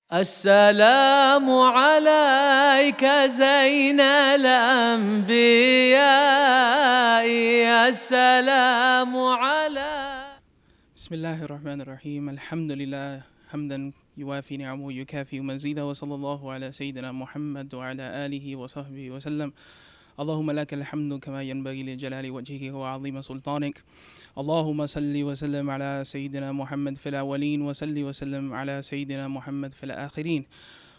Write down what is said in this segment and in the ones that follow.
السلام عليك زين الأنبياء السلام عليك. بسم الله الرحمن الرحيم. الحمد لله حمدا يوافي نعمه ويكافئ مزيدا، وصلى الله على سيدنا محمد وعلى آله وصحبه وسلم. اللهم لك الحمد كما ينبغي لجلال وجهك وعظيم سلطانك. اللهم صل وسلم على سيدنا محمد في الأولين، وصل وسلم على سيدنا محمد في الآخرين،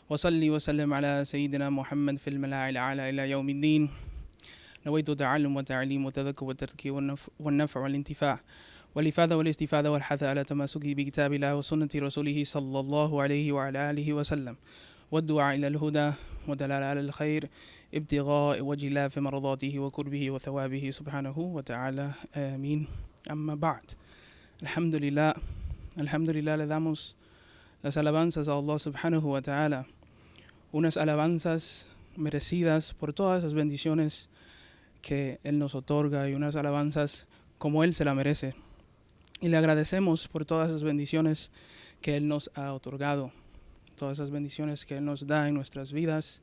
وصل وسلم على سيدنا محمد في الملاء الأعلى إلى يوم الدين. نويت تعلم وتعليم وتذكر والتذكير والنفع والانتفاع والإفادة والاستفادة والحث على تمسك بكتاب الله وسنة رسوله صلى الله عليه وعلى آله وسلم، والدعاء إلى الهدى ودلالة على الخير، ابتغاء وجه الله في مرضاته وقربه وثوابه سبحانه وتعالى. آمين. Amma ba'd. Alhamdulillah le damos las alabanzas a Allah subhanahu wa ta'ala, unas alabanzas merecidas por todas esas bendiciones que Él nos otorga y unas alabanzas como Él se la merece. Y le agradecemos por todas esas bendiciones que Él nos ha otorgado, todas esas bendiciones que Él nos da en nuestras vidas,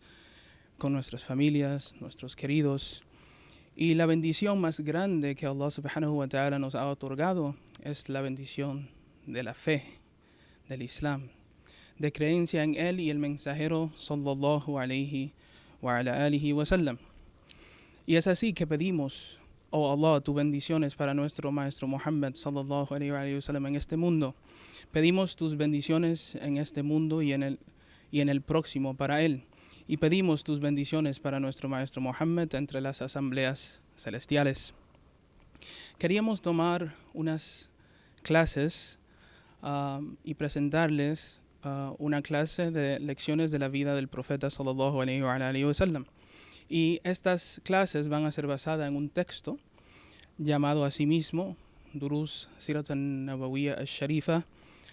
con nuestras familias, nuestros queridos. Y la bendición más grande que Allah subhanahu wa ta'ala nos ha otorgado es la bendición de la fe, del Islam, de creencia en Él y el mensajero sallallahu alayhi wa ala alihi wa sallam. Y es así que pedimos, oh Allah, tus bendiciones para nuestro maestro Muhammad sallallahu alayhi wa sallam en este mundo. Pedimos tus bendiciones en este mundo y en el próximo para Él. Y pedimos tus bendiciones para nuestro maestro Muhammad entre las asambleas celestiales. Queríamos tomar unas clases y presentarles una clase de lecciones de la vida del profeta sallallahu alayhi wa sallam. Y estas clases van a ser basadas en un texto llamado a sí mismo Durus Sirat al-Nabawiyya al-Sharifa,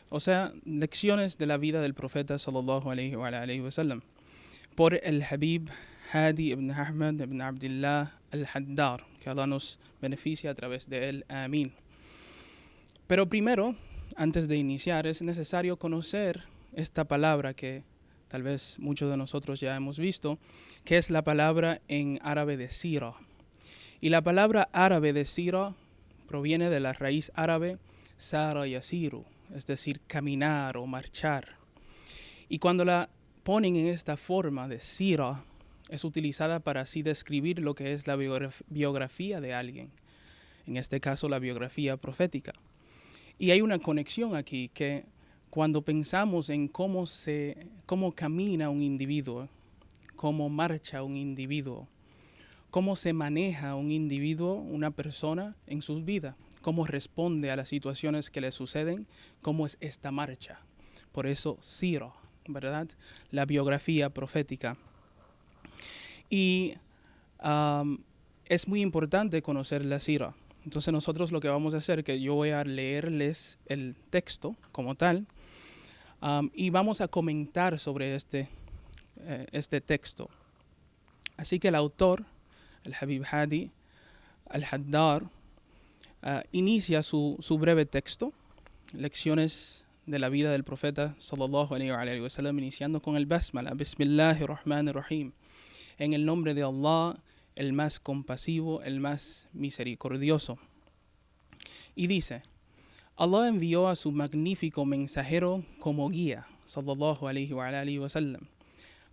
o sea, lecciones de la vida del profeta sallallahu alayhi wa sallam, por el Habib Hadi ibn Ahmad ibn Abdullah al-Haddar, que Allah nos beneficie a través de él. Amén. Pero primero, antes de iniciar, es necesario conocer esta palabra que tal vez muchos de nosotros ya hemos visto, que es la palabra en árabe de sira. Y la palabra árabe de sira proviene de la raíz árabe sara yasiru, es decir, caminar o marchar. Y cuando la ponen en esta forma de sira, es utilizada para así describir lo que es la biografía de alguien, en este caso la biografía profética. Y hay una conexión aquí, que cuando pensamos en cómo camina un individuo, cómo marcha un individuo, cómo se maneja un individuo, una persona en sus vidas, cómo responde a las situaciones que le suceden, cómo es esta marcha. Por eso sira, ¿verdad? La biografía profética. Y es muy importante conocer la sira. Entonces nosotros lo que vamos a hacer es que yo voy a leerles el texto como tal y vamos a comentar sobre este texto. Así que el autor, el Habib Hadi al-Haddar, inicia su breve texto, lecciones de la vida del profeta sallallahu alayhi wa sallam, iniciando con el basmala, Bismillahirrahmanirrahim, en el nombre de Allah, el más compasivo, el más misericordioso. Y dice: Allah envió a su magnífico mensajero como guía, sallallahu alayhi wa sallam,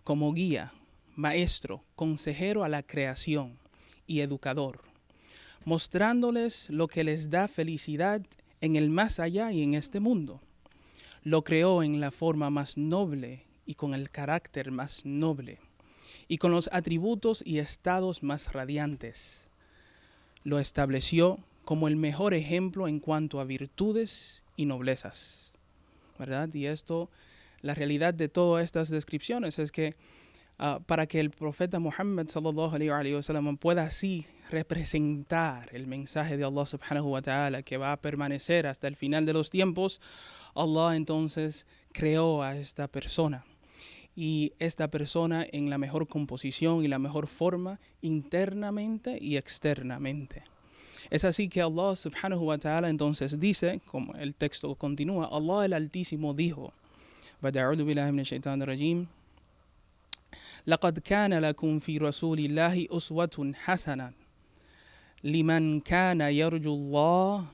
como guía, maestro, consejero a la creación y educador, mostrándoles lo que les da felicidad en el más allá y en este mundo. Lo creó en la forma más noble y con el carácter más noble y con los atributos y estados más radiantes. Lo estableció como el mejor ejemplo en cuanto a virtudes y noblezas, ¿verdad? Y esto, la realidad de todas estas descripciones es que para que el profeta Muhammad sallallahu alayhi wa sallam pueda así representar el mensaje de Allah subhanahu wa ta'ala, que va a permanecer hasta el final de los tiempos, Allah entonces creó a esta persona. Y esta persona en la mejor composición y la mejor forma, internamente y externamente. Es así que Allah subhanahu wa ta'ala entonces dice, como el texto continúa, Allah el Altísimo dijo: بعد أعوذ بالله من الشيطان الرجيم لقد كان لكم في رسول الله أسوة حسنة لمن كان يرجو الله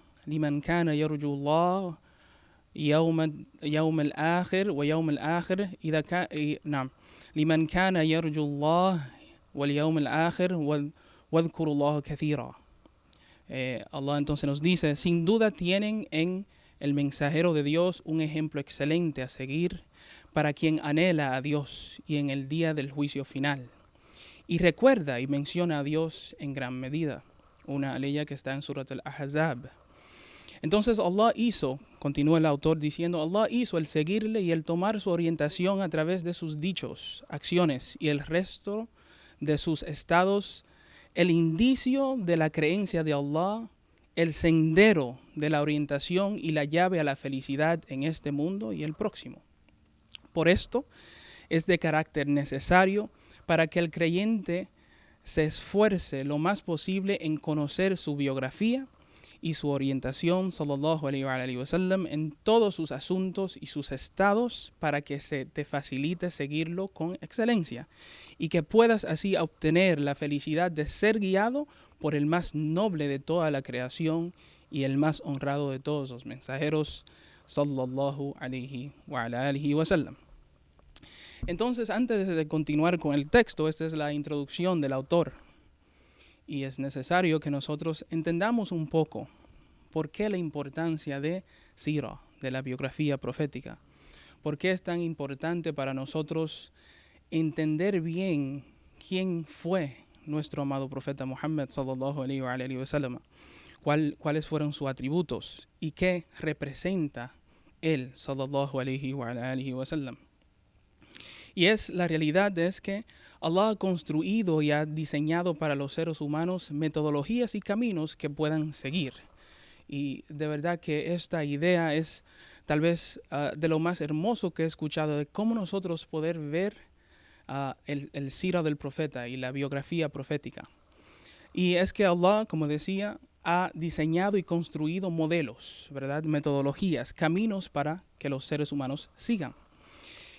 يوم الآخر ويوم الآخر إذا كان نعم لمن كان يرجو الله واليوم الآخر واذكروا الله كثيرا. Allah entonces nos dice, sin duda tienen en el mensajero de Dios un ejemplo excelente a seguir para quien anhela a Dios y en el día del juicio final. Y recuerda y menciona a Dios en gran medida. Una aleya que está en Surat al-Ahzab. Entonces Allah hizo, continúa el autor diciendo, Allah hizo el seguirle y el tomar su orientación a través de sus dichos, acciones y el resto de sus estados, el indicio de la creencia de Allah, el sendero de la orientación y la llave a la felicidad en este mundo y el próximo. Por esto es de carácter necesario para que el creyente se esfuerce lo más posible en conocer su biografía y su orientación, sallallahu alayhi wa sallam, en todos sus asuntos y sus estados para que se te facilite seguirlo con excelencia y que puedas así obtener la felicidad de ser guiado por el más noble de toda la creación y el más honrado de todos los mensajeros, sallallahu alayhi wa sallam. Entonces, antes de continuar con el texto, esta es la introducción del autor. Y es necesario que nosotros entendamos un poco por qué la importancia de Sira, de la biografía profética. ¿Por qué es tan importante para nosotros entender bien quién fue nuestro amado profeta Muhammad sallallahu alayhi wa sallam? ¿Cuáles fueron sus atributos? ¿Y qué representa él sallallahu alayhi wa sallam? Y la realidad es que Allah ha construido y ha diseñado para los seres humanos metodologías y caminos que puedan seguir. Y de verdad que esta idea es tal vez de lo más hermoso que he escuchado, de cómo nosotros poder ver el sira del profeta y la biografía profética. Y es que Allah, como decía, ha diseñado y construido modelos, ¿verdad? Metodologías, caminos para que los seres humanos sigan.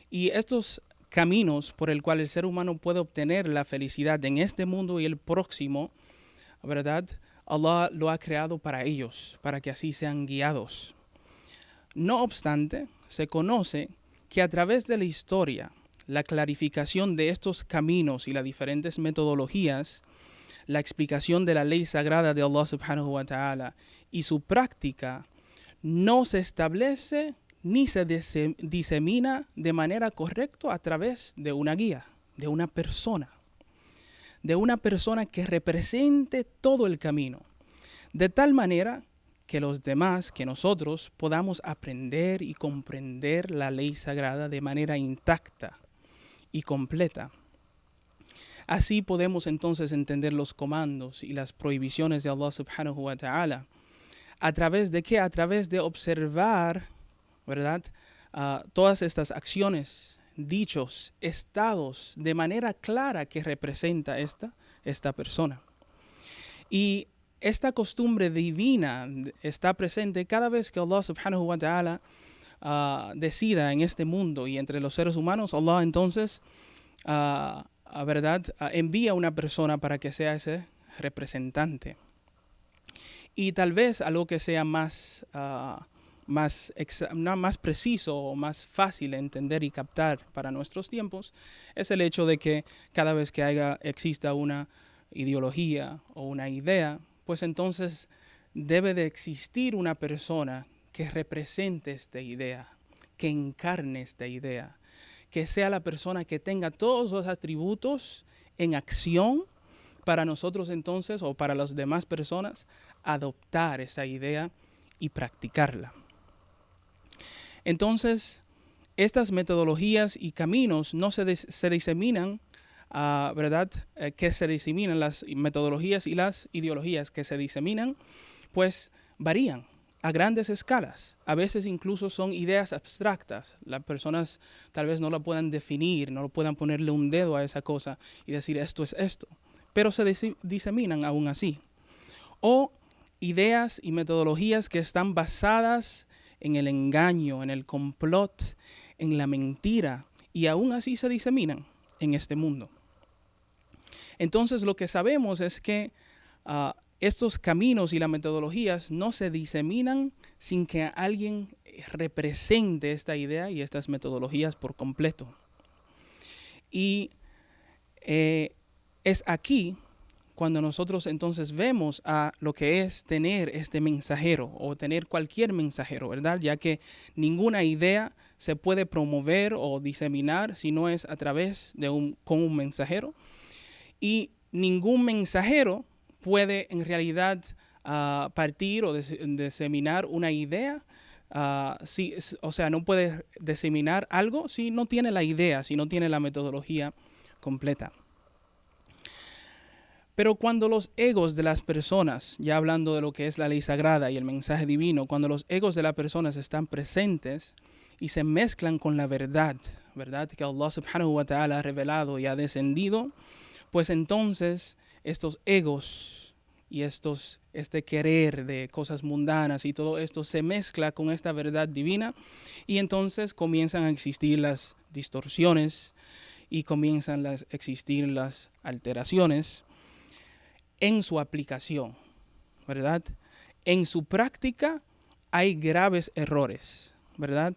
Y estos caminos por el cual el ser humano puede obtener la felicidad en este mundo y el próximo, ¿verdad? Allah lo ha creado para ellos, para que así sean guiados. No obstante, se conoce que a través de la historia, la clarificación de estos caminos y las diferentes metodologías, la explicación de la ley sagrada de Allah subhanahu wa ta'ala y su práctica no se establece ni se disemina de manera correcta a través de una guía, de una persona que represente todo el camino, de tal manera que los demás, que nosotros podamos aprender y comprender la ley sagrada de manera intacta y completa. Así podemos entonces entender los comandos y las prohibiciones de Allah subhanahu wa ta'ala. ¿A través de qué? A través de observar, ¿verdad? Todas estas acciones, dichos, estados, de manera clara que representa esta persona. Y esta costumbre divina está presente cada vez que Allah subhanahu wa ta'ala decida en este mundo y entre los seres humanos. Allah entonces, ¿verdad? Envía una persona para que sea ese representante. Y tal vez algo que sea más preciso o más fácil de entender y captar para nuestros tiempos es el hecho de que cada vez que exista una ideología o una idea, pues entonces debe de existir una persona que represente esta idea, que encarne esta idea, que sea la persona que tenga todos los atributos en acción para nosotros entonces o para las demás personas adoptar esa idea y practicarla. Entonces, estas metodologías y caminos no se diseminan, ¿verdad? Que se diseminan las metodologías y las ideologías que se diseminan, pues varían a grandes escalas. A veces incluso son ideas abstractas. Las personas tal vez no la puedan definir, no puedan ponerle un dedo a esa cosa y decir esto es esto, pero se diseminan aún así. O ideas y metodologías que están basadas en el engaño, en el complot, en la mentira y aún así se diseminan en este mundo. Entonces lo que sabemos es que estos caminos y las metodologías no se diseminan sin que alguien represente esta idea y estas metodologías por completo. Y es aquí cuando nosotros entonces vemos a lo que es tener este mensajero o tener cualquier mensajero, ¿verdad? Ya que ninguna idea se puede promover o diseminar si no es a través de con un mensajero. Y ningún mensajero puede en realidad partir o diseminar una idea. O sea, no puede diseminar algo si no tiene la idea, si no tiene la metodología completa. Pero cuando los egos de las personas, ya hablando de lo que es la ley sagrada y el mensaje divino, cuando los egos de las personas están presentes y se mezclan con la verdad, que Allah subhanahu wa ta'ala ha revelado y ha descendido, pues entonces estos egos y este querer de cosas mundanas y todo esto se mezcla con esta verdad divina y entonces comienzan a existir las distorsiones y comienzan a existir las alteraciones en su aplicación, ¿verdad? En su práctica hay graves errores, ¿verdad?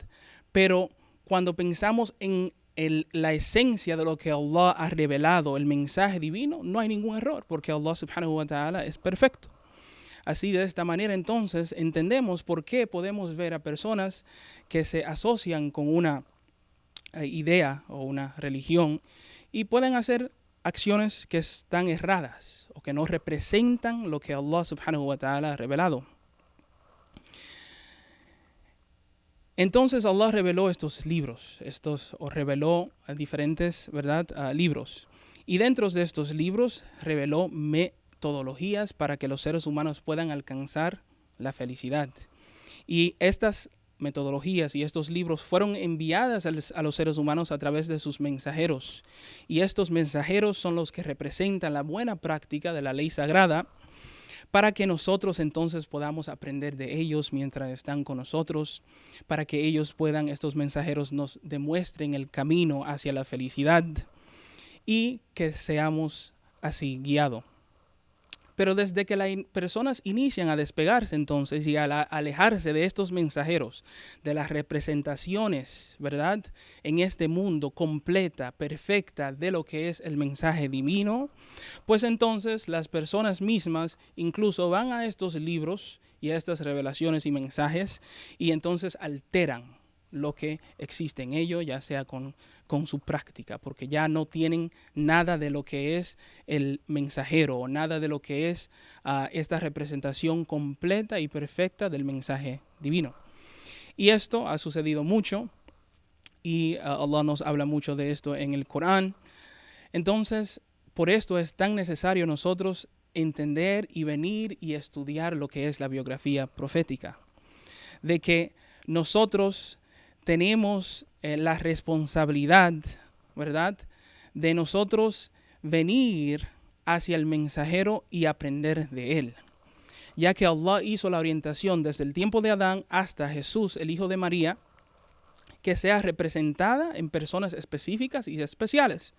Pero cuando pensamos en la esencia de lo que Allah ha revelado, el mensaje divino, no hay ningún error, porque Allah subhanahu wa ta'ala es perfecto. Así, de esta manera, entonces, entendemos por qué podemos ver a personas que se asocian con una idea o una religión y pueden hacer acciones que están erradas o que no representan lo que Allah subhanahu wa ta'ala ha revelado. Entonces Allah reveló estos libros, reveló diferentes, ¿verdad? Libros. Y dentro de estos libros reveló metodologías para que los seres humanos puedan alcanzar la felicidad. Y estas metodologías y estos libros fueron enviadas a los seres humanos a través de sus mensajeros. Y estos mensajeros son los que representan la buena práctica de la ley sagrada para que nosotros entonces podamos aprender de ellos mientras están con nosotros, para que ellos puedan, estos mensajeros nos demuestren el camino hacia la felicidad y que seamos así guiados. Pero desde que las personas inician a despegarse entonces y a alejarse de estos mensajeros, de las representaciones, ¿verdad? En este mundo completa, perfecta de lo que es el mensaje divino, pues entonces las personas mismas incluso van a estos libros y a estas revelaciones y mensajes y entonces alteran lo que existe en ello, ya sea con su práctica, porque ya no tienen nada de lo que es el mensajero o nada de lo que es esta representación completa y perfecta del mensaje divino. Y esto ha sucedido mucho y Allah nos habla mucho de esto en el Corán. Entonces, por esto es tan necesario nosotros entender y venir y estudiar lo que es la biografía profética, de que nosotros tenemos la responsabilidad, ¿verdad?, de nosotros venir hacia el mensajero y aprender de él, ya que Allah hizo la orientación desde el tiempo de Adán hasta Jesús, el hijo de María, que sea representada en personas específicas y especiales.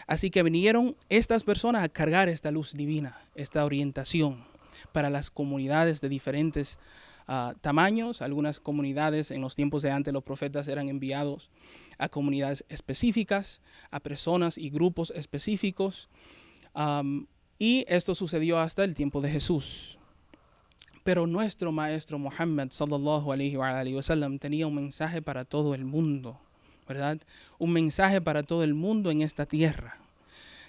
Así que vinieron estas personas a cargar esta luz divina, esta orientación para las comunidades de diferentes tamaños. Algunas comunidades en los tiempos de antes, los profetas eran enviados a comunidades específicas, a personas y grupos específicos, y esto sucedió hasta el tiempo de Jesús. Pero nuestro maestro Muhammad sallallahu alaihi wa sallam tenía un mensaje para todo el mundo, ¿verdad? Un mensaje para todo el mundo en esta tierra,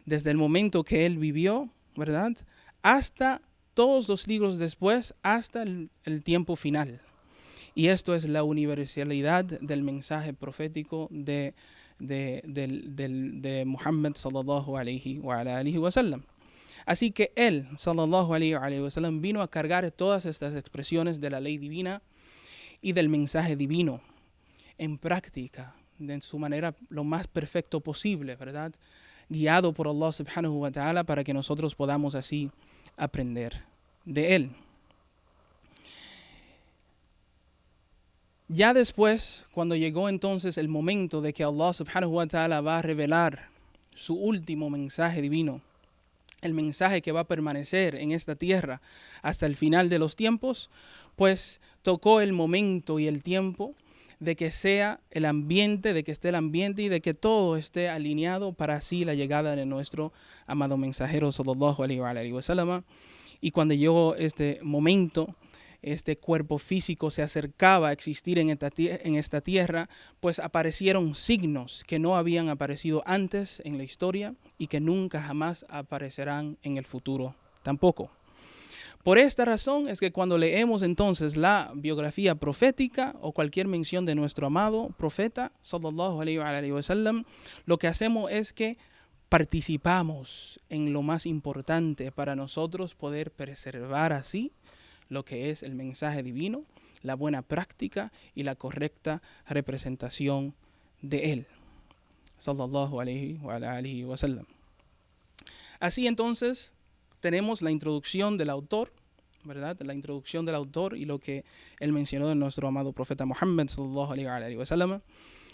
desde el momento que él vivió, ¿verdad?, hasta todos los siglos después, hasta el tiempo final. Y esto es la universalidad del mensaje profético de Muhammad sallallahu alaihi wa sallam. Así que él, sallallahu alaihi wa sallam, vino a cargar todas estas expresiones de la ley divina y del mensaje divino en práctica, de su manera lo más perfecto posible, ¿verdad?, guiado por Allah subhanahu wa ta'ala para que nosotros podamos así aprender de él. Ya después, cuando llegó entonces el momento de que Allah subhanahu wa ta'ala va a revelar su último mensaje divino, el mensaje que va a permanecer en esta tierra hasta el final de los tiempos, pues tocó el momento y el tiempo de que sea el ambiente, de que esté el ambiente y de que todo esté alineado para así la llegada de nuestro amado mensajero sallallahu alaihi wa sallam. Y cuando llegó este momento, este cuerpo físico se acercaba a existir en esta tierra, pues aparecieron signos que no habían aparecido antes en la historia y que nunca jamás aparecerán en el futuro tampoco. Por esta razón es que cuando leemos entonces la biografía profética o cualquier mención de nuestro amado profeta, sallallahu alaihi wa sallam, lo que hacemos es que participamos en lo más importante para nosotros poder preservar así lo que es el mensaje divino, la buena práctica y la correcta representación de él, sallallahu alaihi wa sallam. Así entonces tenemos la introducción del autor, ¿verdad? La introducción del autor y lo que él mencionó de nuestro amado profeta Muhammad sallallahu alaihi wa sallam,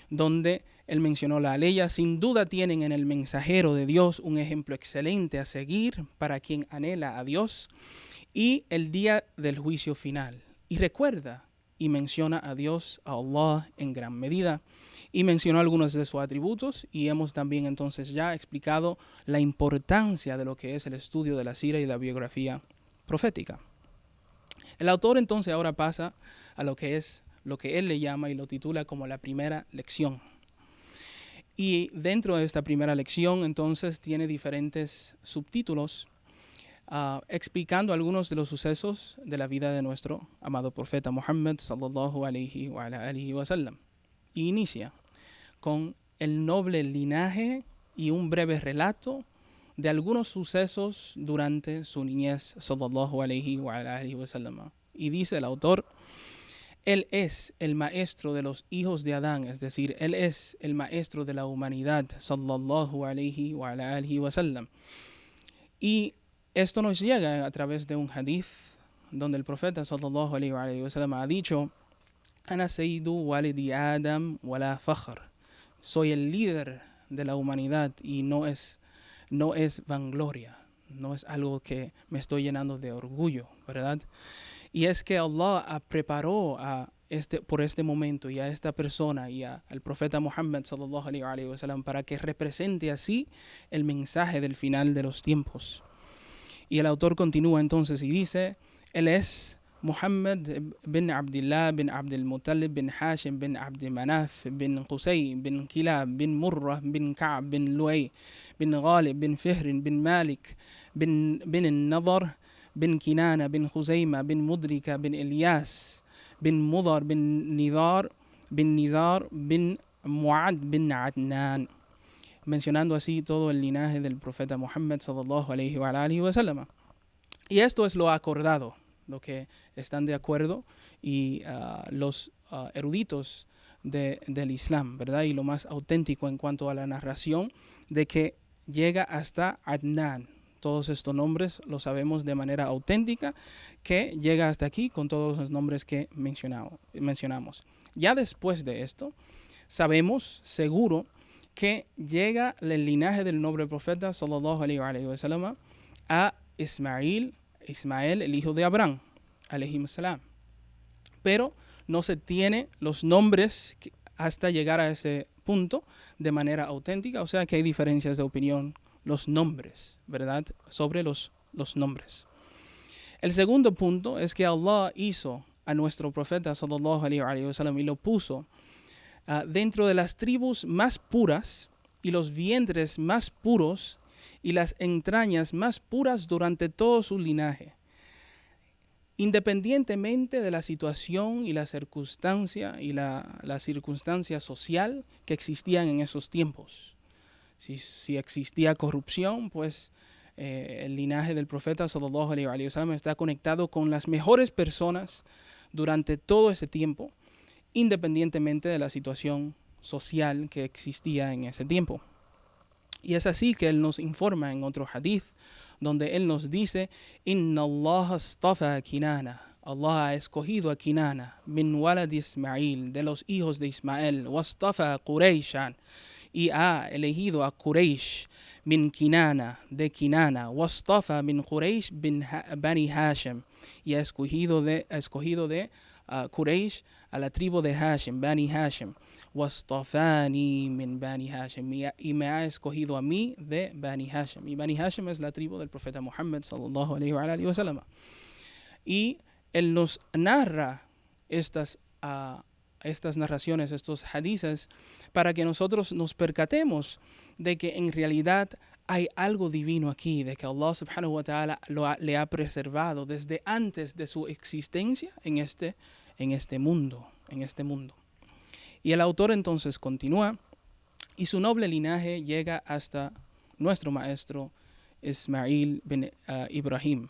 donde él mencionó la aleya. Sin duda tienen en el mensajero de Dios un ejemplo excelente a seguir para quien anhela a Dios y el día del juicio final. Y recuerda y menciona a Dios, a Allah en gran medida. Y mencionó algunos de sus atributos y hemos también entonces ya explicado la importancia de lo que es el estudio de la sira y la biografía profética. El autor entonces ahora pasa a lo que es lo que él le llama y lo titula como la primera lección. Y dentro de esta primera lección entonces tiene diferentes subtítulos explicando algunos de los sucesos de la vida de nuestro amado profeta Muhammad sallallahu alaihi wa sallam. Y inicia con el noble linaje y un breve relato de algunos sucesos durante su niñez sallallahu alaihi wa sallam. Y dice el autor: él es el maestro de los hijos de Adán, es decir, él es el maestro de la humanidad sallallahu alaihi wa sallam. Y esto nos llega a través de un hadith donde el profeta sallallahu alaihi wa sallam ha dicho: Ana sayyidu walidi Adam wala fakhr. Soy el líder de la humanidad y no es vangloria, no es algo que me estoy llenando de orgullo, ¿verdad? Y es que Allah preparó por este momento y a esta persona y al profeta Muhammad sallallahu alaihi wa sallam para que represente así el mensaje del final de los tiempos. Y el autor continúa entonces y dice: él es Muhammad bin Abdullah bin Abdul Muttalib bin Hashim bin Abd Manaf bin Qusay bin Kilab bin Murrah bin Ka'b bin Luay bin Ghalib bin Fihr bin Malik bin Nadar bin Kinana bin Khuzayma bin Mudrika bin Ilyas bin Mudar bin Nizar bin Mu'ad bin Adnan, mencionando así todo el linaje del profeta Muhammad sallallahu alaihi wa sallam. Y esto es lo acordado, lo que están de acuerdo y los eruditos del Islam, ¿verdad? Y lo más auténtico en cuanto a la narración de que llega hasta Adnan. Todos estos nombres los sabemos de manera auténtica, que llega hasta aquí con todos los nombres que mencionamos. Ya después de esto, sabemos seguro que llega el linaje del noble profeta sallallahu alaihi wa sallam a Ismael, el hijo de Abraham, alayhi salam. Pero no se tiene los nombres hasta llegar a ese punto de manera auténtica, o sea que hay diferencias de opinión, los nombres, ¿verdad? Sobre los nombres. El segundo punto es que Allah hizo a nuestro profeta sallallahu alaihi wa sallam y lo puso dentro de las tribus más puras y los vientres más puros y las entrañas más puras durante todo su linaje, independientemente de la situación y la circunstancia social que existían en esos tiempos. Si existía corrupción, pues el linaje del profeta sallallahu alaihi wa sallam está conectado con las mejores personas durante todo ese tiempo, independientemente de la situación social que existía en ese tiempo. Y es así que él nos informa en otro hadith, donde él nos dice: Inna Allah astafa Kinana Allah ha escogido a Kinana, min walad Ismail, de los hijos de Ismael, wastafa Quraishan, y ha elegido a Quraysh, min Kinana, de Kinana, wastafa min Quraysh bani Hashem, y ha escogido de Quraysh a la tribu de Hashem, bani Hashem, wastafani min bani Hashem, y me ha escogido a mí de bani Hashem, y bani Hashem es la tribu del profeta Muhammad sallallahu alayhi wa sallam. Y él nos narra estas narraciones, estos hadices, para que nosotros nos percatemos de que en realidad hay algo divino aquí, de que Allah subhanahu wa ta'ala le ha preservado desde antes de su existencia en este mundo. Y el autor entonces continúa, y su noble linaje llega hasta nuestro maestro Ismail bin Ibrahim.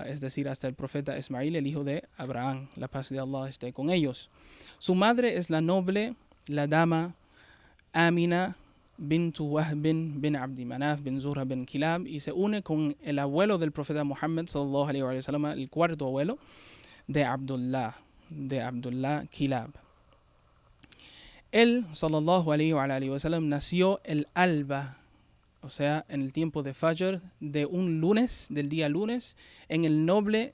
Es decir, hasta el profeta Ismail, el hijo de Abraham, la paz de Allah esté con ellos. Su madre es la noble, la dama Amina bintu Wahb bin Abdi Manaf bin Zuhra bin Kilab, y se une con el abuelo del profeta Muhammad sallallahu alayhi wa sallam, el cuarto abuelo de Abdullah Kilab. Él, sallallahu alayhi wa sallam, nació el alba, o sea, en el tiempo de Fajr, del día lunes, en la noble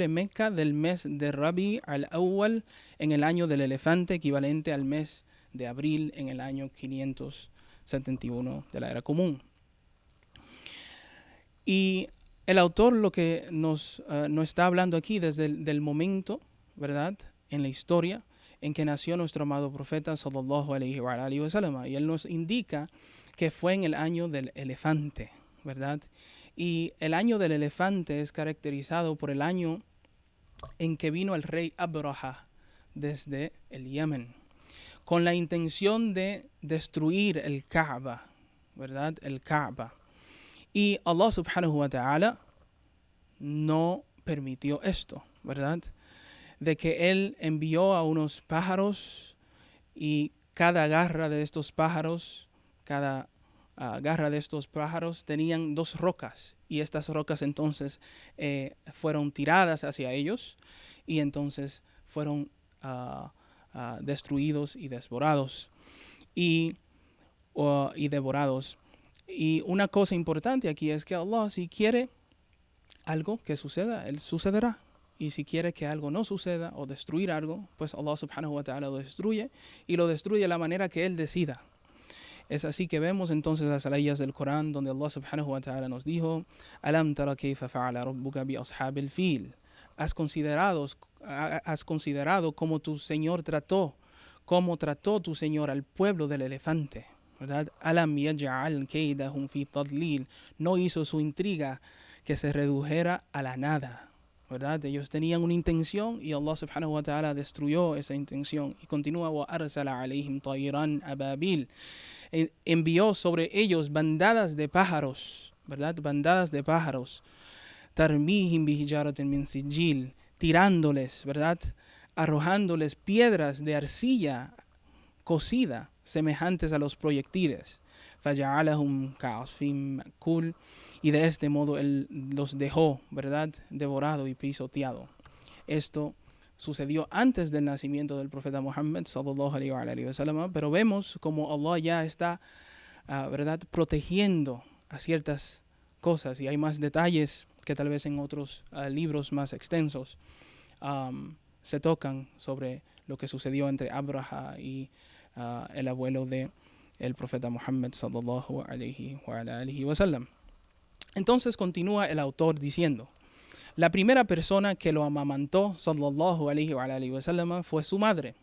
Meca del mes de Rabi al-Awwal, en el año del elefante, equivalente al mes de abril, en el año 571 de la era común. Y el autor lo que nos está hablando aquí desde el momento, ¿verdad?, en la historia, en que nació nuestro amado profeta, sallallahu alayhi wa sallam, y él nos indica que fue en el año del elefante, ¿verdad? Y el año del elefante es caracterizado por el año en que vino el rey Abraha desde el Yemen, con la intención de destruir el Kaaba, ¿verdad? El Kaaba. Y Allah subhanahu wa ta'ala no permitió esto, ¿verdad? De que él envió a unos pájaros, y cada garra de estos pájaros tenían 2 rocas, y estas rocas entonces fueron tiradas hacia ellos, y entonces fueron destruidos y devorados. Y una cosa importante aquí es que Allah, si quiere algo que suceda, Él sucederá. Y si quiere que algo no suceda o destruir algo, pues Allah subhanahu wa ta'ala lo destruye, y lo destruye de la manera que Él decida. Es así que vemos entonces las ayas del Corán donde Allah subhanahu wa ta'ala nos dijo: Alam tara kayfa fa'ala rabbuka bi ashabil fil. Has considerado cómo tu Señor cómo trató tu Señor al pueblo del elefante, ¿verdad? Alam yaj'al kaydahum fi tadlil. No hizo su intriga que se redujera a la nada, ¿verdad? Ellos tenían una intención y Allah subhanahu wa ta'ala destruyó esa intención. Y continúa: wa arsala alayhim tayran ababil. Envió sobre ellos bandadas de pájaros, ¿verdad? Bandadas de pájaros. Tarmihim bihijaratin min sijil, tirándoles, ¿verdad?, arrojándoles piedras de arcilla cocida, semejantes a los proyectiles. Faja'alahum ka'asfim ma'kul, y de este modo él los dejó, ¿verdad?, devorado y pisoteado. Esto sucedió antes del nacimiento del profeta Muhammad sallallahu alayhi wa sallam, pero vemos como Allah ya está, ¿verdad?, protegiendo a ciertas cosas, y hay más detalles que tal vez en otros libros más extensos se tocan sobre lo que sucedió entre Abraha y el abuelo de el profeta Muhammad sallallahu alayhi wa sallam. Entonces continúa el autor diciendo: la primera persona que lo amamantó sallallahu alayhi wa sallam fue su madre.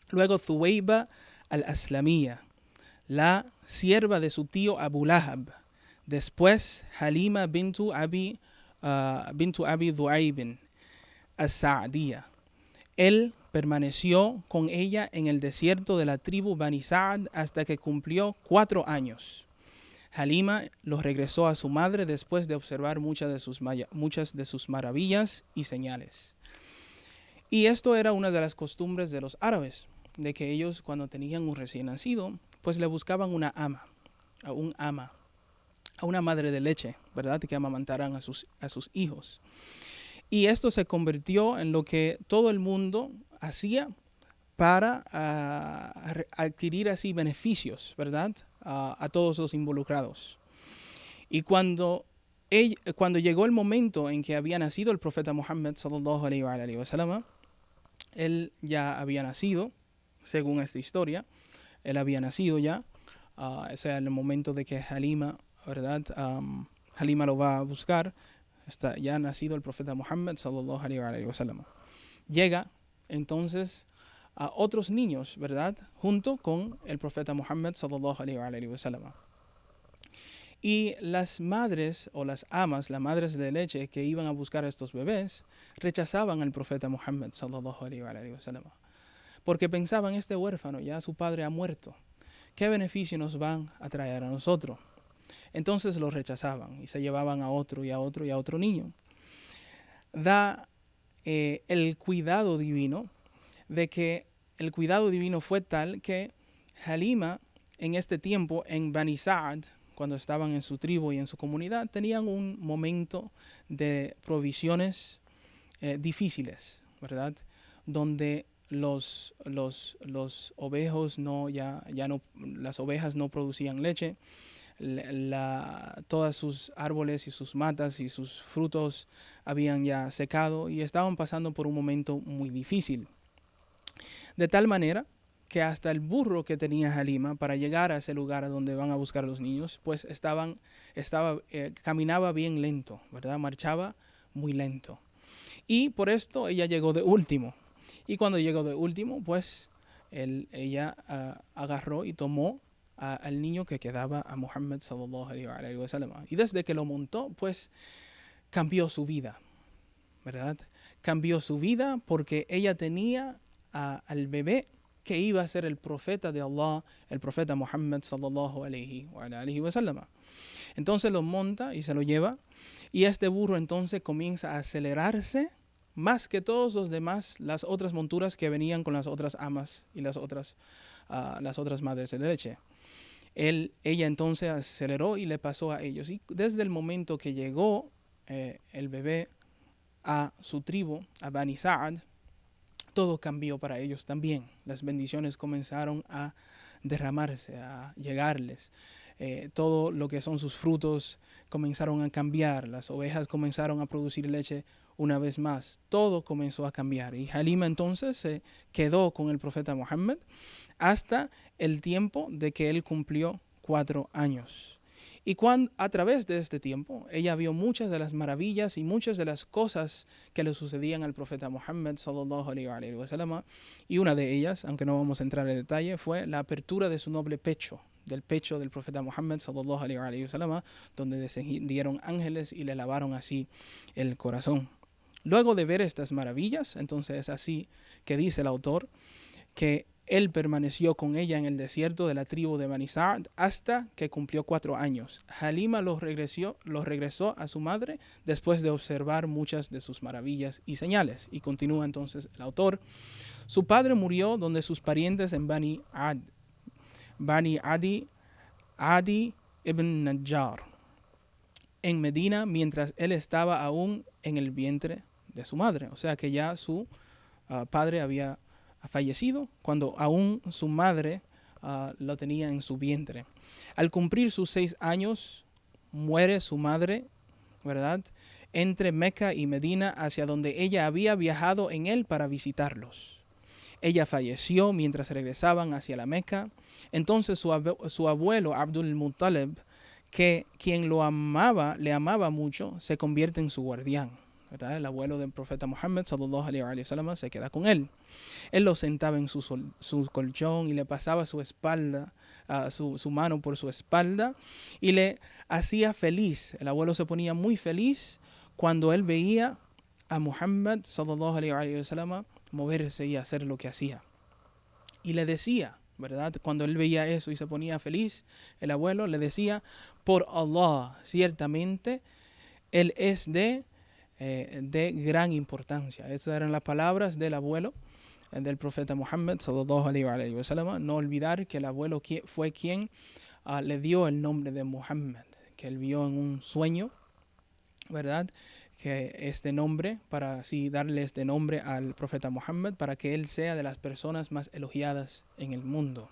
Luego Thuwayba al-Aslamiyya, la sierva de su tío Abu Lahab. Después Halima bintu Abi Dhu'aybin as-Sa'diyya. Él permaneció con ella en el desierto de la tribu Bani Sa'd hasta que cumplió 4 años. Halima los regresó a su madre después de observar muchas de sus maravillas y señales. Y esto era una de las costumbres de los árabes, de que ellos, cuando tenían un recién nacido, pues le buscaban una madre de leche, ¿verdad?, que amamantaran a sus hijos. Y esto se convirtió en lo que todo el mundo hacía para adquirir así beneficios, ¿verdad? A todos los involucrados. Y cuando llegó el momento en que había nacido el profeta Muhammad sallallahu alaihi wa sallam, él ya había nacido, según esta historia, él había nacido ya, o sea, en el momento de que Halima, ¿verdad? Halima lo va a buscar, está ya nacido el profeta Muhammad sallallahu alaihi wa sallam. Llega entonces a otros niños, ¿verdad? Junto con el profeta Muhammad sallallahu alaihi wa sallam. Y las madres o las amas, las madres de leche que iban a buscar a estos bebés, rechazaban al profeta Muhammad sallallahu alaihi wa sallam, porque pensaban, este huérfano, ya su padre ha muerto, ¿qué beneficio nos van a traer a nosotros? Entonces los rechazaban y se llevaban a otro y a otro y a otro niño. Da el cuidado divino, de que el cuidado divino fue tal que Halima en este tiempo en Bani Sa'd, cuando estaban en su tribu y en su comunidad, tenían un momento de provisiones difíciles, ¿verdad? Donde los ovejos las ovejas no producían leche, todas sus árboles y sus matas y sus frutos habían ya secado y estaban pasando por un momento muy difícil. De tal manera que hasta el burro que tenía Halima para llegar a ese lugar a donde van a buscar a los niños, pues caminaba bien lento, ¿verdad? Marchaba muy lento. Y por esto ella llegó de último. Y cuando llegó de último, pues ella agarró y tomó al niño que quedaba, a Muhammad sallallahu alaihi wa sallam. Y desde que lo montó, pues cambió su vida, ¿verdad? Cambió su vida porque ella tenía al bebé que iba a ser el profeta de Allah, el profeta Muhammad sallallahu alaihi wa sallam. Entonces lo monta y se lo lleva, y este burro entonces comienza a acelerarse más que todos los demás, las otras monturas que venían con las otras amas y las otras madres de leche. Ella entonces aceleró y le pasó a ellos. Y desde el momento que llegó el bebé a su tribu, a Bani Sa'd, todo cambió para ellos también. Las bendiciones comenzaron a derramarse, a llegarles. Todo lo que son sus frutos comenzaron a cambiar. Las ovejas comenzaron a producir leche una vez más. Todo comenzó a cambiar. Y Halima entonces se quedó con el profeta Muhammad hasta el tiempo de que él cumplió 4 años. Y a través de este tiempo, ella vio muchas de las maravillas y muchas de las cosas que le sucedían al profeta Muhammad sallallahu alaihi wa sallam. Y una de ellas, aunque no vamos a entrar en detalle, fue la apertura de su noble pecho, del pecho del profeta Muhammad sallallahu alaihi wa sallam, donde descendieron ángeles y le lavaron así el corazón. Luego de ver estas maravillas, entonces es así que dice el autor, que él permaneció con ella en el desierto de la tribu de Bani Sa'd hasta que cumplió 4 años. Halima los regresó a su madre después de observar muchas de sus maravillas y señales. Y continúa entonces el autor. Su padre murió donde sus parientes en Bani Adi ibn Najjar, en Medina, mientras él estaba aún en el vientre de su madre. O sea que ya su padre había fallecido cuando aún su madre lo tenía en su vientre. Al cumplir sus 6 años, muere su madre, ¿verdad?, entre Meca y Medina, hacia donde ella había viajado en él para visitarlos. Ella falleció mientras regresaban hacia la Meca. Entonces su abuelo Abdul Muttalib, quien le amaba mucho, se convierte en su guardián, ¿verdad? El abuelo del profeta Muhammad sallallahu alaihi wa sallam se queda con él. Él lo sentaba en su colchón y le pasaba su espalda, su mano por su espalda, y le hacía feliz. El abuelo se ponía muy feliz cuando él veía a Muhammad sallallahu alaihi wa sallam moverse y hacer lo que hacía. Y le decía, ¿verdad?, cuando él veía eso y se ponía feliz, el abuelo le decía: por Allah, ciertamente él es de gran importancia. Esas eran las palabras del abuelo del profeta Muhammad sallallahu alaihi wa sallam. No olvidar que el abuelo fue quien le dio el nombre de Muhammad, que él vio en un sueño, ¿verdad?, que este nombre, para así darle este nombre al profeta Muhammad, para que él sea de las personas más elogiadas en el mundo.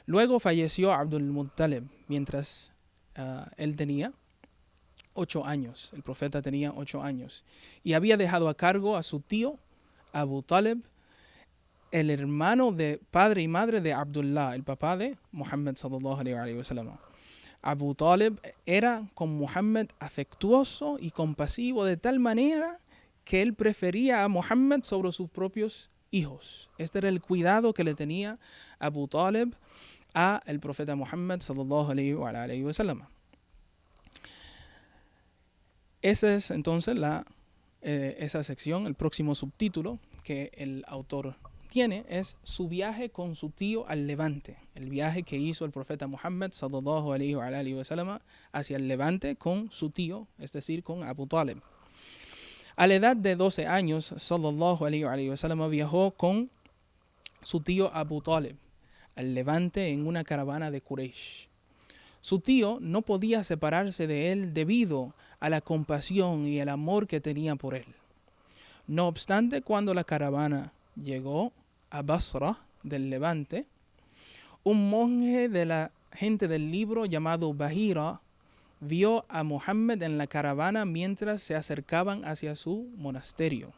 Luego falleció Abdul Muttalib mientras él tenía 8 años. El profeta tenía 8 años. Y había dejado a cargo a su tío, Abu Talib, el hermano de padre y madre de Abdullah, el papá de Muhammad sallallahu alayhi wa sallam. Abu Talib era con Muhammad afectuoso y compasivo de tal manera que él prefería a Muhammad sobre sus propios hijos. Este era el cuidado que le tenía Abu Talib a el profeta Muhammad sallallahu alayhi wa sallam. Esa es entonces esa sección. El próximo subtítulo que el autor tiene es su viaje con su tío al Levante, el viaje que hizo el profeta Muhammad sallallahu alayhi wa sallam hacia el Levante con su tío, es decir, con Abu Talib. A la edad de 12 años, sallallahu alayhi wa sallam viajó con su tío Abu Talib al Levante en una caravana de Quraysh. Su tío no podía separarse de él debido a la compasión y el amor que tenía por él. No obstante, cuando la caravana llegó a Basra del Levante, un monje de la gente del libro llamado Bahira vio a Muhammad en la caravana mientras se acercaban hacia su monasterio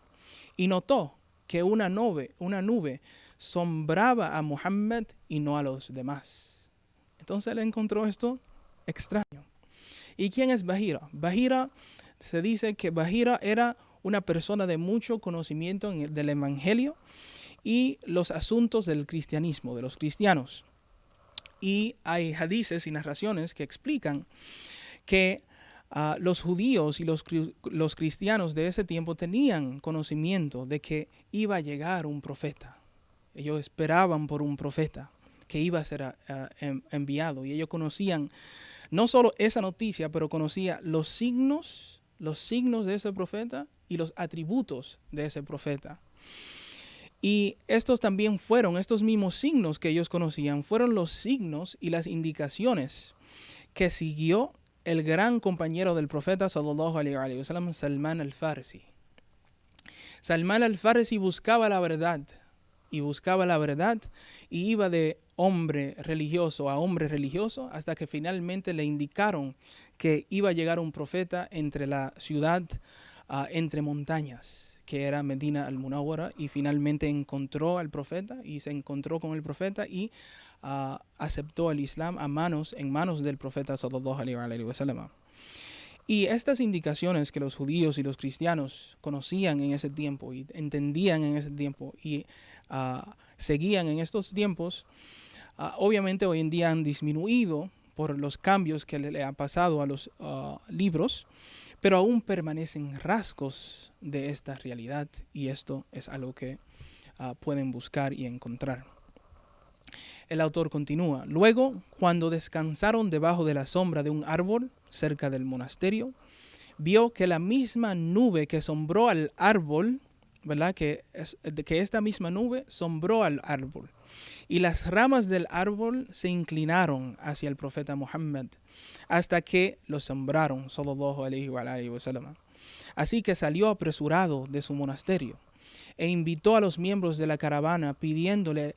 y notó que una nube sombraba a Muhammad y no a los demás. Entonces él encontró esto extraño. ¿Y quién es Bahira? Bahira, se dice que Bahira era una persona de mucho conocimiento del Evangelio y los asuntos del cristianismo, de los cristianos. Y hay hadices y narraciones que explican que los judíos y los cristianos de ese tiempo tenían conocimiento de que iba a llegar un profeta. Ellos esperaban por un profeta que iba a ser enviado. Y ellos conocían no solo esa noticia, pero conocían los signos de ese profeta y los atributos de ese profeta. Y estos mismos signos que ellos conocían, fueron los signos y las indicaciones que siguió el gran compañero del profeta sallallahu alayhi wa sallam, Salman al-Farsi. Salman al-Farsi buscaba la verdad y iba de hombre religioso a hombre religioso hasta que finalmente le indicaron que iba a llegar un profeta entre la ciudad, entre montañas, que era Medina al-Munawwara, y finalmente encontró al profeta y se encontró con el profeta y aceptó el Islam en manos del profeta sallallahu alayhi wa sallam. Y estas indicaciones que los judíos y los cristianos conocían en ese tiempo y entendían en ese tiempo y seguían en estos tiempos, obviamente hoy en día han disminuido por los cambios que le han pasado a los libros, pero aún permanecen rasgos de esta realidad, y esto es algo que pueden buscar y encontrar. El autor continúa: luego, cuando descansaron debajo de la sombra de un árbol cerca del monasterio, vio que la misma nube que sombró al árbol, ¿verdad? Que esta misma nube sombró al árbol, y las ramas del árbol se inclinaron hacia el profeta Muhammad hasta que lo sembraron, sallallahu alayhi wa sallam. Así que salió apresurado de su monasterio e invitó a los miembros de la caravana pidiéndole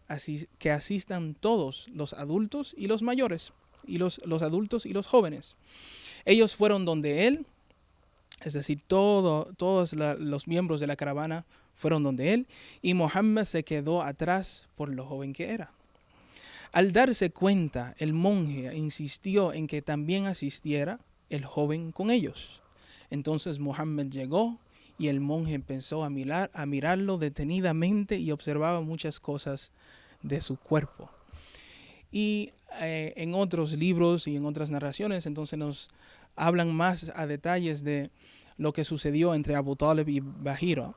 que asistan todos los adultos y los mayores, y los adultos y los jóvenes. Ellos fueron donde él, es decir, todos los miembros de la caravana fueron donde él, y Muhammad se quedó atrás por lo joven que era. Al darse cuenta, el monje insistió en que también asistiera el joven con ellos. Entonces Muhammad llegó y el monje empezó a mirarlo detenidamente y observaba muchas cosas de su cuerpo. Y en otros libros y en otras narraciones entonces nos hablan más a detalles de lo que sucedió entre Abu Talib y Bahira,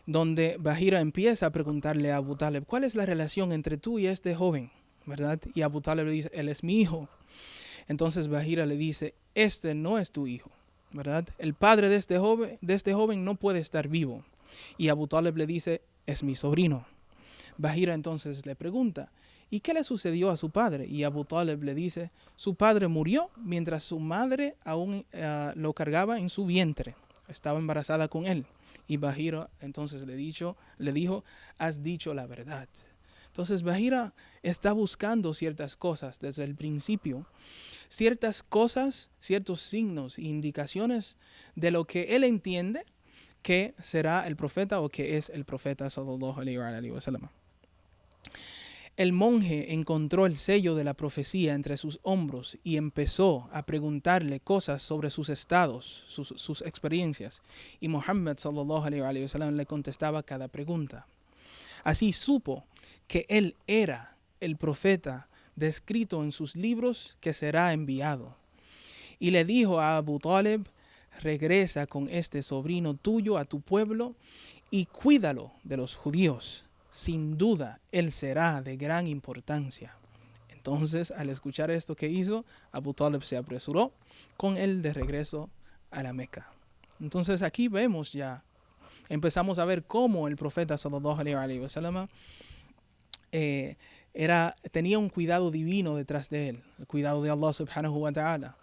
donde Bahira empieza a preguntarle a Abu Talib: ¿cuál es la relación entre tú y este joven? ¿Verdad? Y Abu Talib le dice: él es mi hijo. Entonces Bahira le dice: este no es tu hijo, ¿verdad? El padre de este joven no puede estar vivo. Y Abu Talib le dice: es mi sobrino. Bahira entonces le pregunta: ¿y qué le sucedió a su padre? Y Abu Talib le dice: su padre murió mientras su madre aún lo cargaba en su vientre. estaba embarazada con él. Y Bahira entonces le dijo, has dicho la verdad. Entonces Bahira está buscando ciertas cosas desde el principio, ciertas cosas, ciertos signos e indicaciones de lo que él entiende que será el profeta o que es el profeta sallallahu alaihi wa sallam. El monje encontró el sello de la profecía entre sus hombros y empezó a preguntarle cosas sobre sus estados, sus experiencias. Y Muhammad sallallahu alaihi wa sallam le contestaba cada pregunta. Así supo que él era el profeta descrito en sus libros que será enviado. Y le dijo a Abu Talib, regresa con este sobrino tuyo a tu pueblo y cuídalo de los judíos. Sin duda, él será de gran importancia. Entonces, al escuchar esto que hizo, Abu Talib se apresuró con él de regreso a la Meca. Entonces, aquí vemos ya, empezamos a ver cómo el profeta sallallahu alaihi wa sallam tenía un cuidado divino detrás de él, el cuidado de Allah subhanahu wa ta'ala,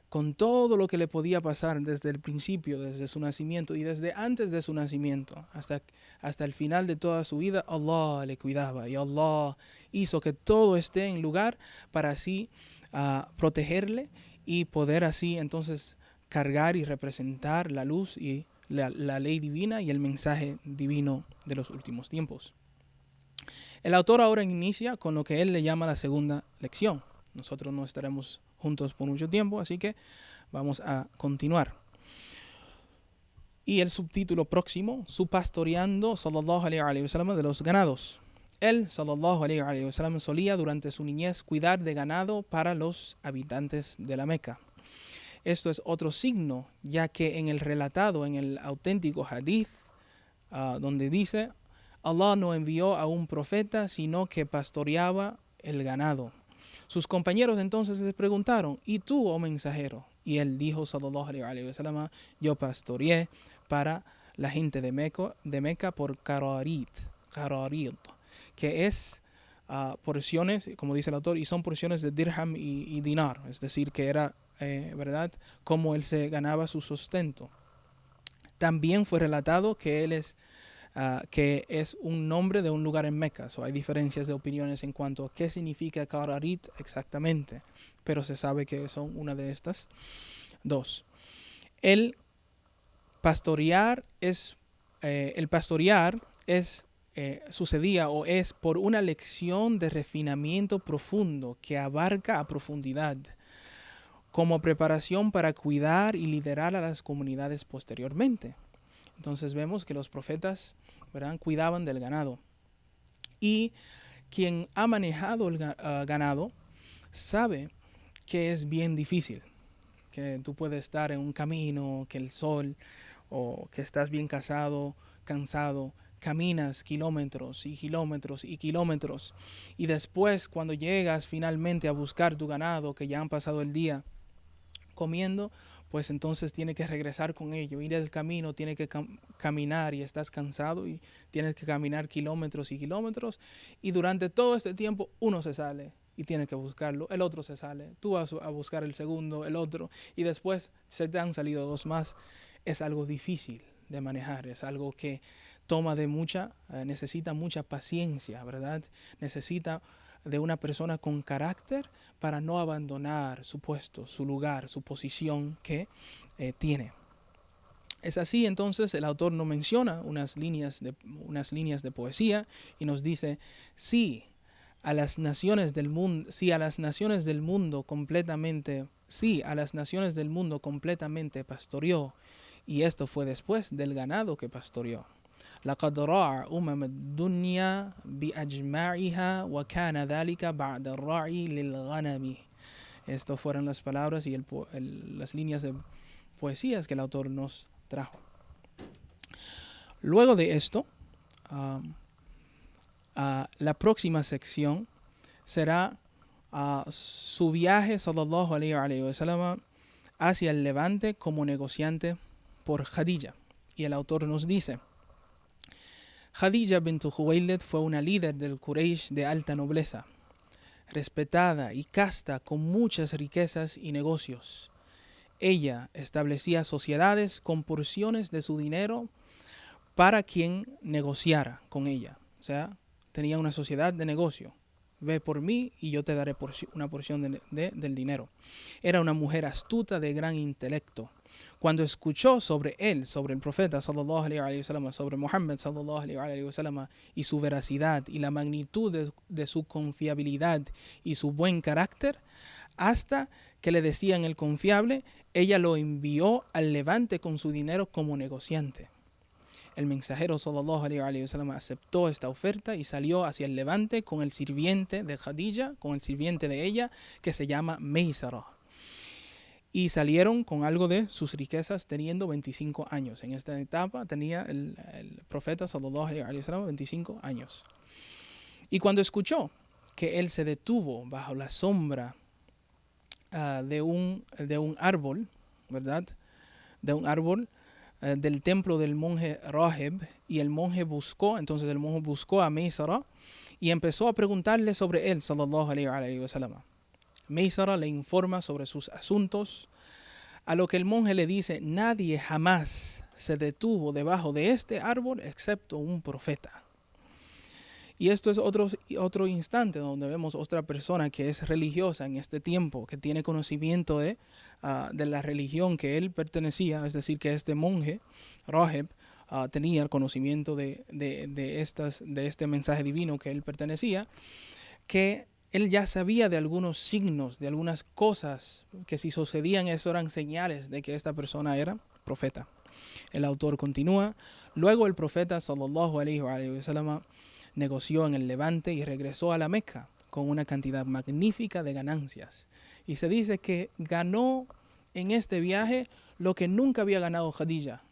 con todo lo que le podía pasar desde el principio, desde su nacimiento y desde antes de su nacimiento hasta el final de toda su vida. Allah le cuidaba y Allah hizo que todo esté en lugar para así protegerle y poder así entonces cargar y representar la luz y la ley divina y el mensaje divino de los últimos tiempos. El autor ahora inicia con lo que él le llama la segunda lección. Nosotros no estaremos juntos por mucho tiempo, así que vamos a continuar. Y el subtítulo próximo, su pastoreando sallallahu alaihi wa sallam de los ganados. Él, sallallahu alaihi wa sallam, solía durante su niñez cuidar de ganado para los habitantes de la Meca. Esto es otro signo, ya que en el relatado, en el auténtico hadith, donde dice, Allah no envió a un profeta, sino que pastoreaba el ganado. Sus compañeros entonces les preguntaron, ¿y tú, oh mensajero? Y él dijo, sallallahu alaihi wa sallam, yo pastoreé para la gente de Meca por Qararit, que es porciones, como dice el autor, y son porciones de dirham y dinar, es decir, que era, ¿verdad?, cómo él se ganaba su sustento. También fue relatado que él que es un nombre de un lugar en Meca. Hay diferencias de opiniones en cuanto a qué significa Qararit exactamente, pero se sabe que son una de estas dos. El pastorear sucedía o es por una lección de refinamiento profundo que abarca a profundidad, como preparación para cuidar y liderar a las comunidades posteriormente. Entonces vemos que los profetas, ¿verdad?, cuidaban del ganado. Y quien ha manejado el ganado sabe que es bien difícil. Que tú puedes estar en un camino, que el sol, o que estás bien cansado, caminas kilómetros y kilómetros y kilómetros. Y después, cuando llegas finalmente a buscar tu ganado, que ya han pasado el día comiendo, pues entonces tiene que regresar con ello, ir el camino, tiene que caminar y estás cansado y tienes que caminar kilómetros y kilómetros, y durante todo este tiempo uno se sale y tiene que buscarlo, el otro se sale, tú vas a buscar el segundo, el otro, y después se te han salido dos más. Es algo difícil de manejar, es algo que necesita mucha paciencia, ¿verdad? Necesita de una persona con carácter para no abandonar su puesto, su lugar, su posición que tiene. Es así, entonces, el autor nos menciona unas líneas de poesía y nos dice, si a las naciones del mundo completamente pastoreó, y esto fue después del ganado que pastoreó. لقد راع الدنيا بأجمعها وكان ذلك بعد الراعي للغنم. Estas fueron las palabras y las líneas de poesías que el autor nos trajo. Luego de esto, la próxima sección será su viaje, sallallahu alaihi wa sallam, hacia el Levante como negociante por Khadija. Y el autor nos dice, Khadija bint Khuwaylid fue una líder del Quraysh de alta nobleza, respetada y casta con muchas riquezas y negocios. ella establecía sociedades con porciones de su dinero para quien negociara con ella. O sea, tenía una sociedad de negocio. Ve por mí y yo te daré una porción del dinero. Era una mujer astuta de gran intelecto. Cuando escuchó sobre él, sobre el profeta sallallahu alaihi wasallam, sobre Muhammad sallallahu alaihi wasallam y su veracidad y la magnitud de su confiabilidad y su buen carácter, hasta que le decían el confiable, ella lo envió al Levante con su dinero como negociante. El mensajero sallallahu alaihi wasallam aceptó esta oferta y salió hacia el Levante con el sirviente de Khadija, con el sirviente de ella, que se llama Maysara. Y salieron con algo de sus riquezas teniendo 25 años. En esta etapa tenía el profeta sallallahu alaihi wasallam 25 años. Y cuando escuchó que él se detuvo bajo la sombra de un árbol, ¿verdad? De un árbol del templo del monje Rahib, y el monje buscó a Maysara y empezó a preguntarle sobre él, sallallahu alaihi wasallam. Maysara le informa sobre sus asuntos, a lo que el monje le dice: nadie jamás se detuvo debajo de este árbol excepto un profeta. Y esto es otro instante donde vemos otra persona que es religiosa en este tiempo, que tiene conocimiento de la religión que él pertenecía, es decir, que este monje, Rahib, tenía el conocimiento de este mensaje divino que él pertenecía, que él ya sabía de algunos signos, de algunas cosas que si sucedían, eso eran señales de que esta persona era profeta. El autor continúa: luego el profeta sallallahu alaihi wasallam negoció en el Levante y regresó a la Meca con una cantidad magnífica de ganancias. Y se dice que ganó en este viaje lo que nunca había ganado Khadija,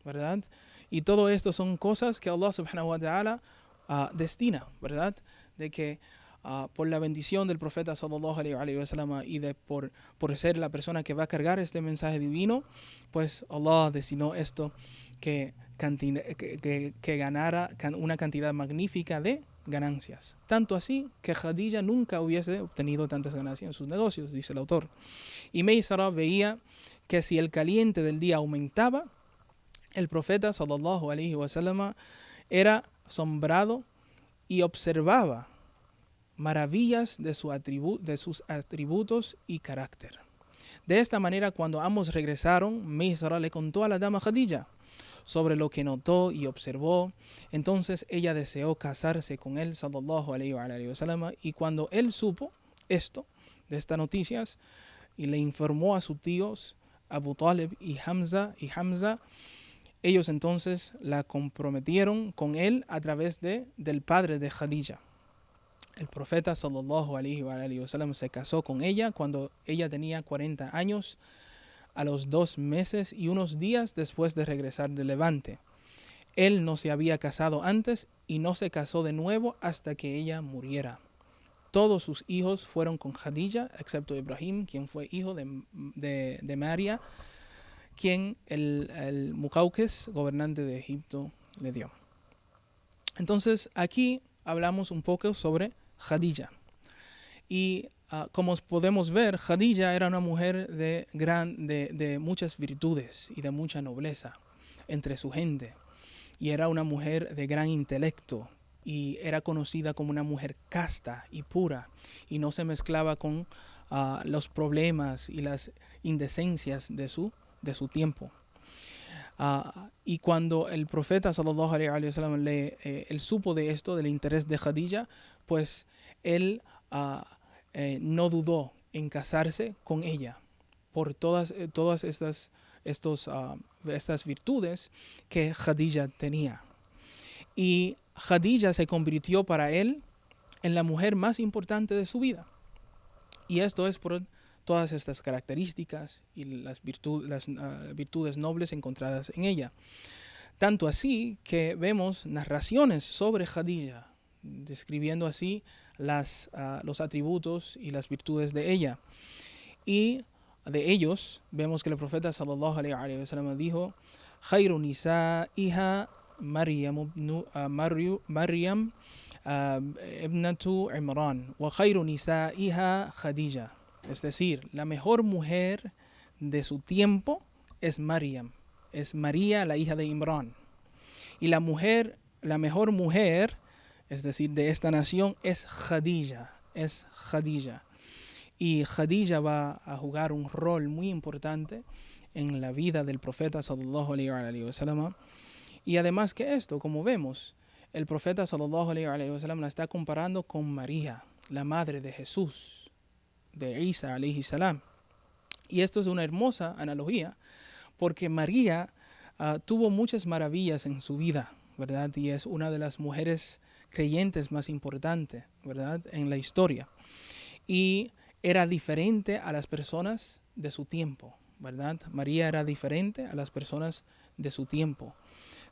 ¿verdad? Y todo esto son cosas que Allah subhanahu wa ta'ala destina, ¿verdad? De que por la bendición del profeta sallallahu alaihi wasallam y por ser la persona que va a cargar este mensaje divino, pues Allah destinó esto que ganara una cantidad magnífica de ganancias. Tanto así que Khadija nunca hubiese obtenido tantas ganancias en sus negocios, dice el autor. Y Maysara veía que si el caliente del día aumentaba, el profeta sallallahu alaihi wasallam era asombrado y observaba maravillas de sus atributos y carácter. De esta manera, cuando ambos regresaron, Maysara le contó a la dama Khadija sobre lo que notó y observó. Entonces ella deseó casarse con él, sallallahu alaihi wasallam, y cuando él supo de estas noticias, y le informó a sus tíos Abu Talib y Hamza, ellos entonces la comprometieron con él a través del padre de Khadija. El profeta sallallahu alaihi wasallam se casó con ella cuando ella tenía 40 años, a los 2 meses y unos días después de regresar del Levante. Él no se había casado antes y no se casó de nuevo hasta que ella muriera. Todos sus hijos fueron con Khadija, excepto Ibrahim, quien fue hijo de Maria, quien el Muqawqis, gobernante de Egipto, le dio. Entonces aquí hablamos un poco sobre Khadija. Y como podemos ver, Khadija era una mujer de muchas virtudes y de mucha nobleza entre su gente. Y era una mujer de gran intelecto y era conocida como una mujer casta y pura, y no se mezclaba con los problemas y las indecencias de su tiempo. Y cuando el profeta sallallahu alaihi wasallam él supo de esto, del interés de Khadija, pues él no dudó en casarse con ella por todas estas virtudes que Khadija tenía. Y Khadija se convirtió para él en la mujer más importante de su vida. Y esto es por todas estas características y las virtudes nobles encontradas en ella. Tanto así que vemos narraciones sobre Khadija, describiendo así los atributos y las virtudes de ella. Y de ellos vemos que el profeta sallallahu alaihi wasallam dijo: khayru nisaiha Maryam ibnatu Imran wa khayru nisaiha Khadija. Es decir, la mejor mujer de su tiempo es Maryam, es María, la hija de Imrán. Y la mejor mujer, es decir, de esta nación, es Khadija. Y Khadija va a jugar un rol muy importante en la vida del profeta sallallahu alaihi wasallam. Y además que esto, como vemos, el profeta sallallahu alaihi wasallam la está comparando con María, la madre de Jesús, de Isa alaihi salam. Y esto es una hermosa analogía porque María tuvo muchas maravillas en su vida, ¿verdad? Y es una de las mujeres creyentes más importantes, ¿verdad?, en la historia. Y era diferente a las personas de su tiempo, ¿verdad? María era diferente a las personas de su tiempo.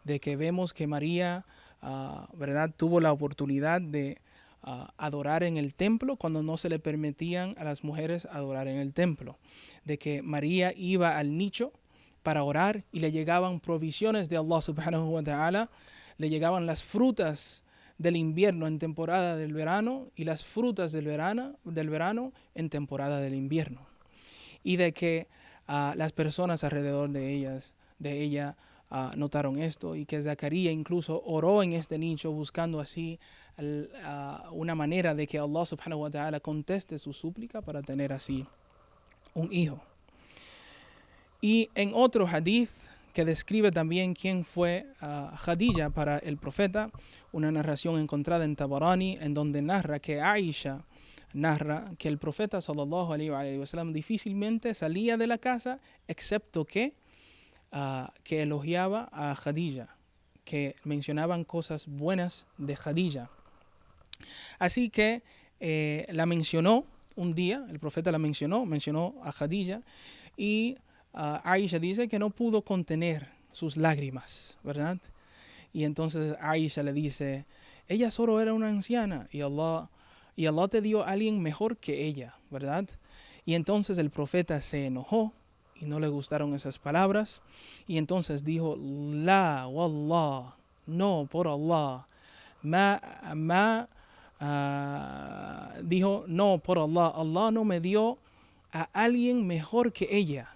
De que vemos que María, ¿verdad?, tuvo la oportunidad de adorar en el templo cuando no se le permitían a las mujeres adorar en el templo. De que María iba al nicho para orar y le llegaban provisiones de Allah subhanahu wa ta'ala, le llegaban las frutas del invierno en temporada del verano y las frutas del verano en temporada del invierno. Y de que las personas alrededor de ella notaron esto, y que Zacarías incluso oró en este nicho buscando así una manera de que Allah subhanahu wa ta'ala conteste su súplica para tener así un hijo. Y en otro hadith que describe también quién fue Khadija para el profeta, una narración encontrada en Tabarani, en donde narra que Aisha narra que el profeta sallallahu alaihi wasallam difícilmente salía de la casa excepto que elogiaba a Khadija, que mencionaban cosas buenas de Khadija. Así que la mencionó un día, el profeta la mencionó a Khadija, y Aisha dice que no pudo contener sus lágrimas, ¿verdad? Y entonces Aisha le dice, ella solo era una anciana y Allah te dio a alguien mejor que ella, ¿verdad? Y entonces el profeta se enojó y no le gustaron esas palabras, y entonces dijo, la wallah, no, por Allah, dijo, no, por Allah, Allah no me dio a alguien mejor que ella.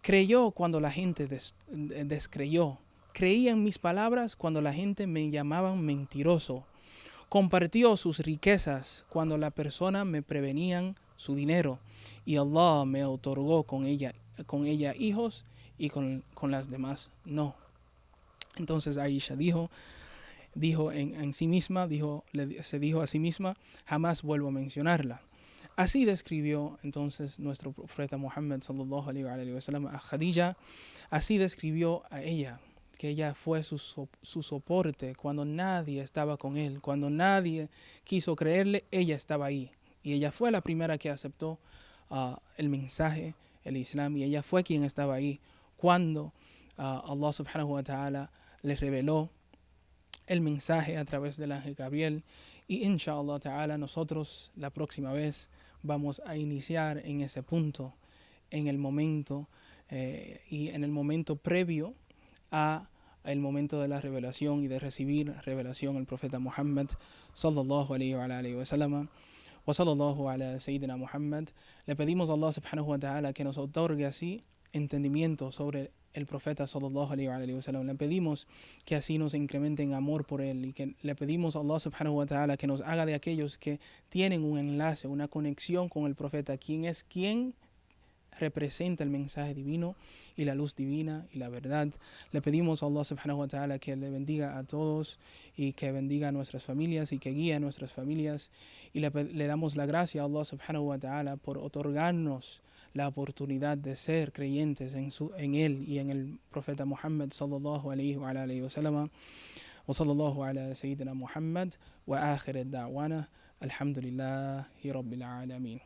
Creyó cuando la gente descreyó. Creía en mis palabras cuando la gente me llamaban mentiroso. Compartió sus riquezas cuando la persona me prevenían su dinero. Y Allah me otorgó con ella hijos y con las demás no. Entonces Aisha dijo en sí misma, se dijo a sí misma, jamás vuelvo a mencionarla. Así describió entonces nuestro profeta Muhammad sallallahu alaihi wasallam a Khadija. Así describió a ella, que ella fue su soporte cuando nadie estaba con él, cuando nadie quiso creerle, ella estaba ahí. Y ella fue la primera que aceptó el mensaje, el Islam, y ella fue quien estaba ahí cuando Allah subhanahu wa ta'ala le reveló el mensaje a través del ángel Gabriel. Y inshallah ta'ala nosotros la próxima vez vamos a iniciar en ese punto, en el momento y en el momento previo a el momento de la revelación y de recibir revelación al profeta Muhammad sallallahu alaihi wa sallam. Wa sallallahu ala sayyidina Muhammad. Le pedimos a Allah subhanahu wa ta'ala que nos otorgue así entendimiento sobre el profeta sallallahu alaihi wa sallam. Le pedimos que así nos incremente en amor por él, y que le pedimos a Allah subhanahu wa ta'ala que nos haga de aquellos que tienen un enlace, una conexión con el profeta, quien representa el mensaje divino y la luz divina y la verdad. Le pedimos a Allah subhanahu wa ta'ala que le bendiga a todos y que bendiga a nuestras familias y que guíe a nuestras familias, y le damos la gracia a Allah subhanahu wa ta'ala por otorgarnos la oportunidad de ser creyentes en él y en el profeta Muhammad sallallahu alaihi wa sallam. Wa sallallahu ala sayyidina Muhammad wa akhir ad-da'wana alhamdulillahi rabbil alamin.